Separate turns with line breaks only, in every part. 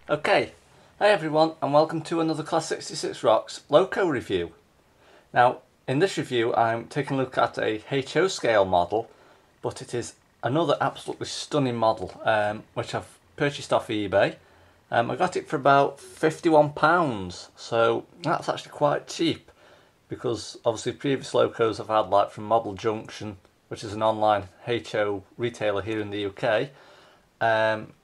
Okay, hi everyone and welcome to another Class 66 Rocks Loco review. Now in this review I'm taking a look at a HO scale model, but it is another absolutely stunning model which I've purchased off eBay. I got it for about £51, so that's actually quite cheap because obviously previous Locos I've had, like from Model Junction, which is an online HO retailer here in the UK,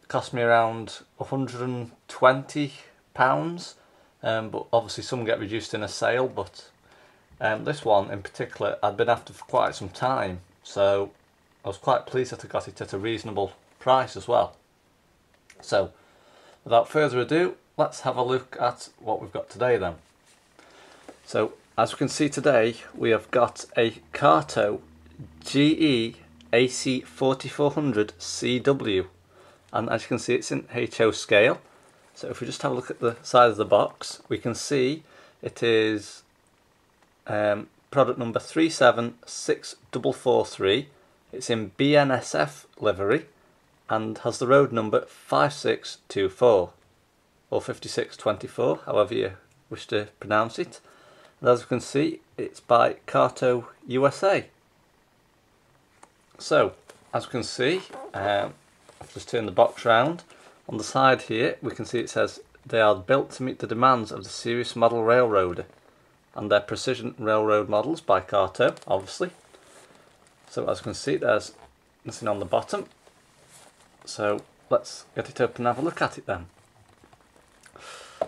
cost me around £120, but obviously some get reduced in a sale, but this one in particular I'd been after for quite some time, so I was quite pleased that I got it at a reasonable price as well. So without further ado, let's have a look at what we've got today then. So as we can see today, we have got a Kato GE-AC4400CW. And as you can see, it's in HO scale. So if we just have a look at the side of the box, we can see it is product number 376443. It's in BNSF Livery and has the road number 5624 or 5624, however you wish to pronounce it. And as you can see, it's by Kato USA. So as you can see, I've just turned the box round. On the side here we can see it says they are built to meet the demands of the serious model railroader, and they're precision railroad models by Kato, obviously. So as you can see, there's nothing on the bottom, so let's get it open and have a look at it then.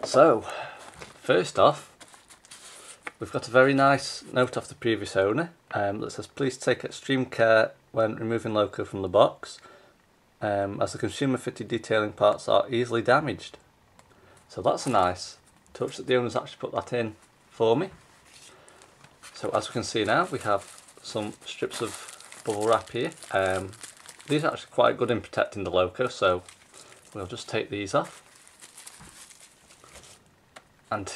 So first off, we've got a very nice note off the previous owner that says please take extreme care when removing Loco from the box, as the consumer fitted detailing parts are easily damaged. So that's a nice touch that the owners actually put that in for me. So as we can see now, we have some strips of bubble wrap here. These are actually quite good in protecting the Loco, so we'll just take these off. And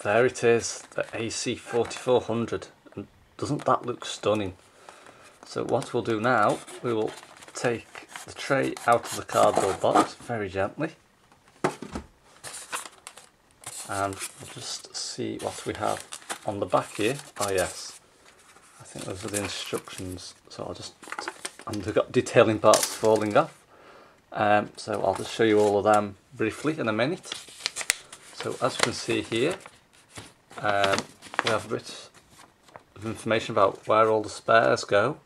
there it is, the AC4400, and doesn't that look stunning? So what we'll do now, we will take the tray out of the cardboard box very gently, and we'll just see what we have on the back here. Oh yes, I think those are the instructions, so and we've got detailing parts falling off, so I'll just show you all of them briefly in a minute. So as you can see here, we have a bit of information about where all the spares go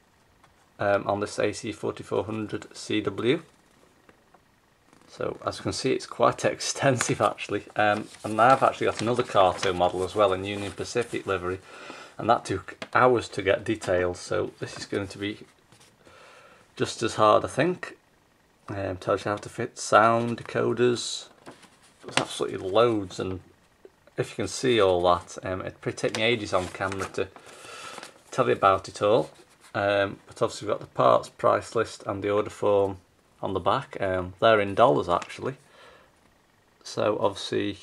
on this AC4400CW. So as you can see, it's quite extensive actually, and I've actually got another Kato model as well in Union Pacific livery, and that took hours to get detailed, so this is going to be just as hard, I think. Tells you how to fit sound, decoders, there's absolutely loads, and if you can see all that, it'd probably take me ages on camera to tell you about it all. But obviously we've got the parts price list and the order form on the back. They're in dollars actually. So obviously,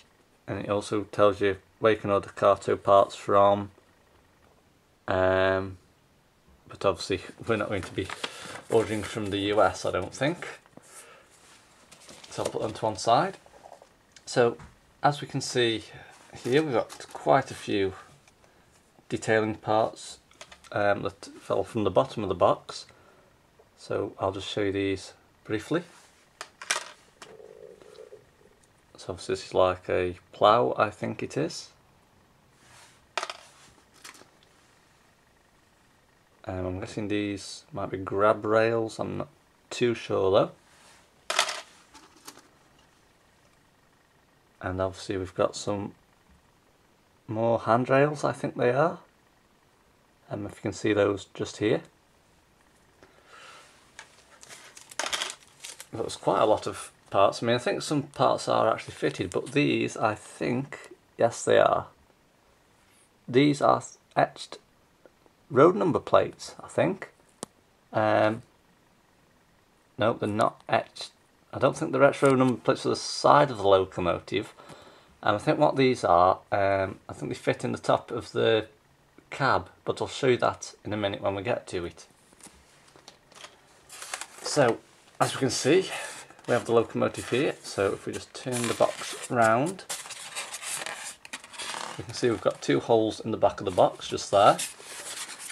and it also tells you where you can order Kato parts from. But obviously we're not going to be ordering from the US, I don't think. So I'll put them to one side. So as we can see here, we've got quite a few detailing parts that fell from the bottom of the box, so I'll just show you these briefly. So obviously this is like a plough, I think it is. I'm guessing these might be grab rails, I'm not too sure though. And obviously we've got some more handrails, I think they are. If you can see those just here. There's quite a lot of parts. I mean, I think some parts are actually fitted, but these, I think, yes they are. These are etched road number plates, I think. No, they're not etched. I don't think they're etched road number plates to the side of the locomotive. I think what these are, I think they fit in the top of the cab, but I'll show you that in a minute when we get to it. So as we can see, we have the locomotive here, so if we just turn the box round, you can see we've got two holes in the back of the box just there.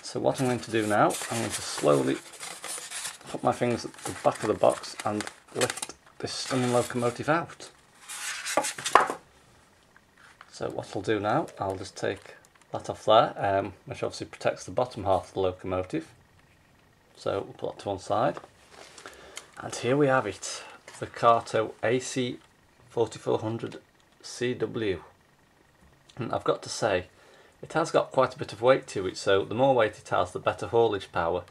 So what I'm going to do now, I'm going to slowly put my fingers at the back of the box and lift this stunning locomotive out. So what I'll do now, I'll just take that off there, which obviously protects the bottom half of the locomotive. So we'll put that to one side. And here we have it, the Kato GE-AC4400CW. And I've got to say, it has got quite a bit of weight to it, so the more weight it has, the better haulage power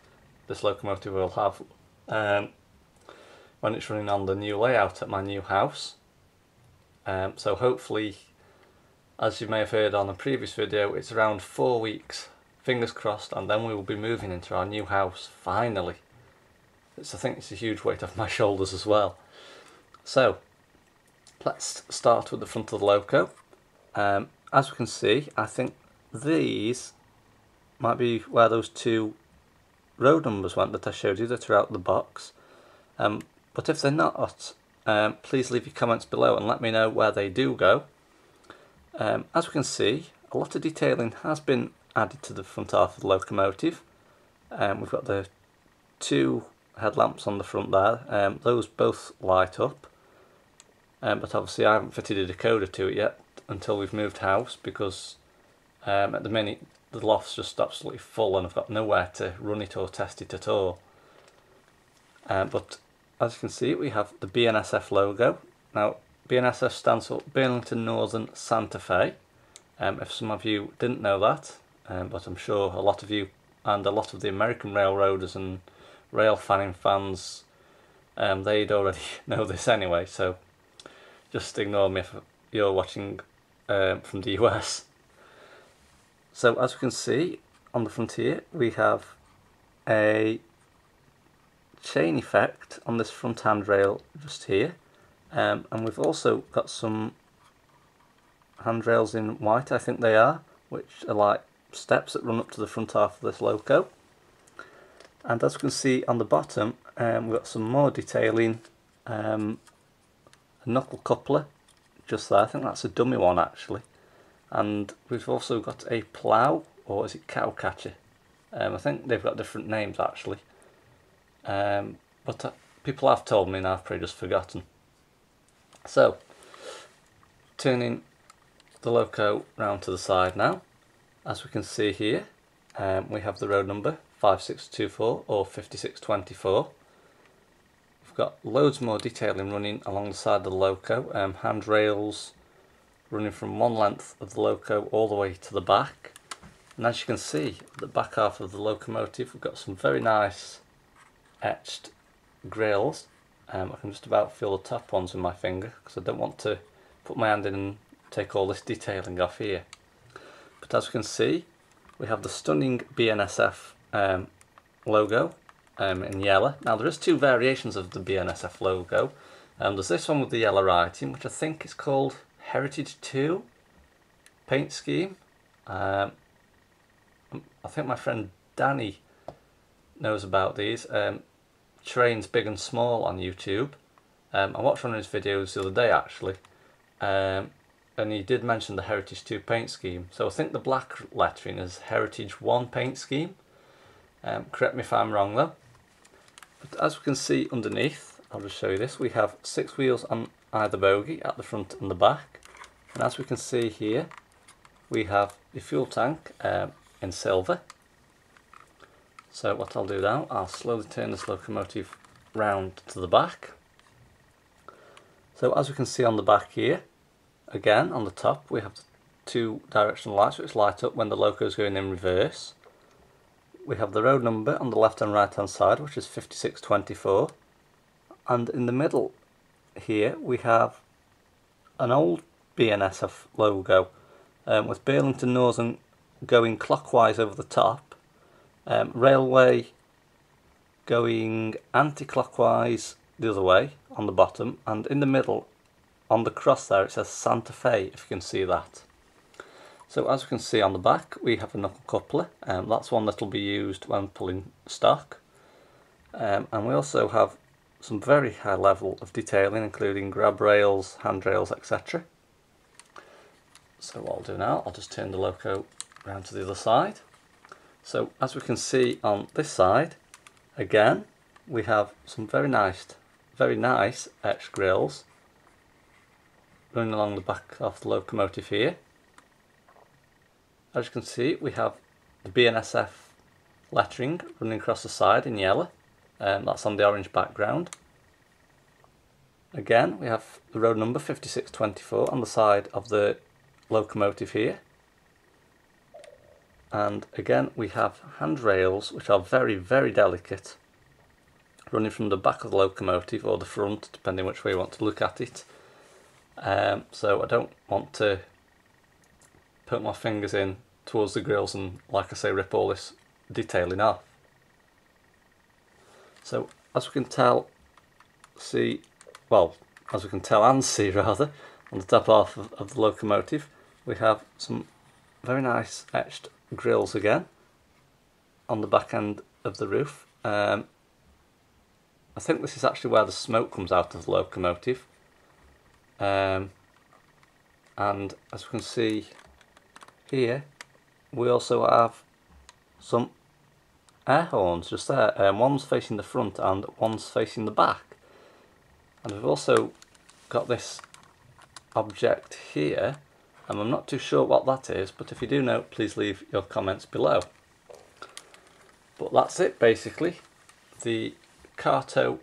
this locomotive will have when it's running on the new layout at my new house. So hopefully, as you may have heard on a previous video, it's around 4 weeks, fingers crossed, and then we will be moving into our new house, finally. I think it's a huge weight off my shoulders as well. So, let's start with the front of the loco. As we can see, I think these might be where those two road numbers went that I showed you that are out of the box. But if they're not, please leave your comments below and let me know where they do go. As we can see, a lot of detailing has been added to the front half of the locomotive. We've got the two headlamps on the front there, those both light up, but obviously I haven't fitted a decoder to it yet until we've moved house, because at the minute the loft's just absolutely full and I've got nowhere to run it or test it at all. But as you can see, we have the BNSF logo. Now BNSF stands for Burlington Northern Santa Fe, if some of you didn't know that, but I'm sure a lot of you and a lot of the American railroaders and rail fanning fans, they'd already know this anyway, so just ignore me if you're watching from the US. So as we can see on the front here, we have a chain effect on this front handrail just here, and we've also got some handrails in white, I think they are, which are like steps that run up to the front half of this loco. And as we can see on the bottom, we've got some more detailing, a knuckle coupler just there. I think that's a dummy one actually. And we've also got a plough, or is it cow catcher? I think they've got different names actually. But people have told me and I've probably just forgotten. So, turning the loco round to the side now, as we can see here, we have the road number 5624 or 5624. We've got loads more detailing running along the side of the loco, handrails running from one length of the loco all the way to the back. And as you can see, the back half of the locomotive, we've got some very nice etched grills. I can just about feel the top ones with my finger because I don't want to put my hand in and take all this detailing off here. But as you can see, we have the stunning BNSF logo in yellow. Now there is two variations of the BNSF logo. There's this one with the yellow writing, which I think is called Heritage 2 paint scheme. I think my friend Danny knows about these. Trains Big and Small on YouTube. I watched one of his videos the other day actually, and he did mention the Heritage 2 paint scheme. So I think the black lettering is Heritage 1 paint scheme. Correct me if I'm wrong though. But as we can see underneath, I'll just show you this, we have 6 wheels on either bogie at the front and the back. And as we can see here, we have the fuel tank in silver. So what I'll do now, I'll slowly turn this locomotive round to the back. So as we can see on the back here, again on the top we have the 2 directional lights which light up when the loco is going in reverse. We have the road number on the left and right hand side, which is 5624, and in the middle here we have an old BNSF logo with Burlington Northern going clockwise over the top, railway going anti-clockwise the other way on the bottom, and in the middle on the cross there it says Santa Fe, if you can see that. So as we can see on the back we have a knuckle coupler, that's one that will be used when pulling stock, and we also have some very high level of detailing, including grab rails, handrails, etc. So what I'll do now, I'll just turn the loco around to the other side. So as we can see on this side, again, we have some very nice etched grills running along the back of the locomotive here. As you can see, we have the BNSF lettering running across the side in yellow. That's on the orange background. Again, we have the road number 5624 on the side of the locomotive here. And again, we have handrails which are very, very delicate, running from the back of the locomotive or the front, depending which way you want to look at it. So I don't want to put my fingers in towards the grills and, like I say, rip all this detailing off. So as we can tell, and see rather, on the top half of the locomotive, we have some very nice etched grills again on the back end of the roof. I think this is actually where the smoke comes out of the locomotive. And as we can see here, we also have some air horns just there. One's facing the front and one's facing the back. And we've also got this object here, and I'm not too sure what that is, but if you do know, please leave your comments below. But that's it basically. The Kato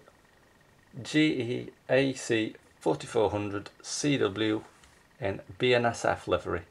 GE-AC4400CW in BNSF livery.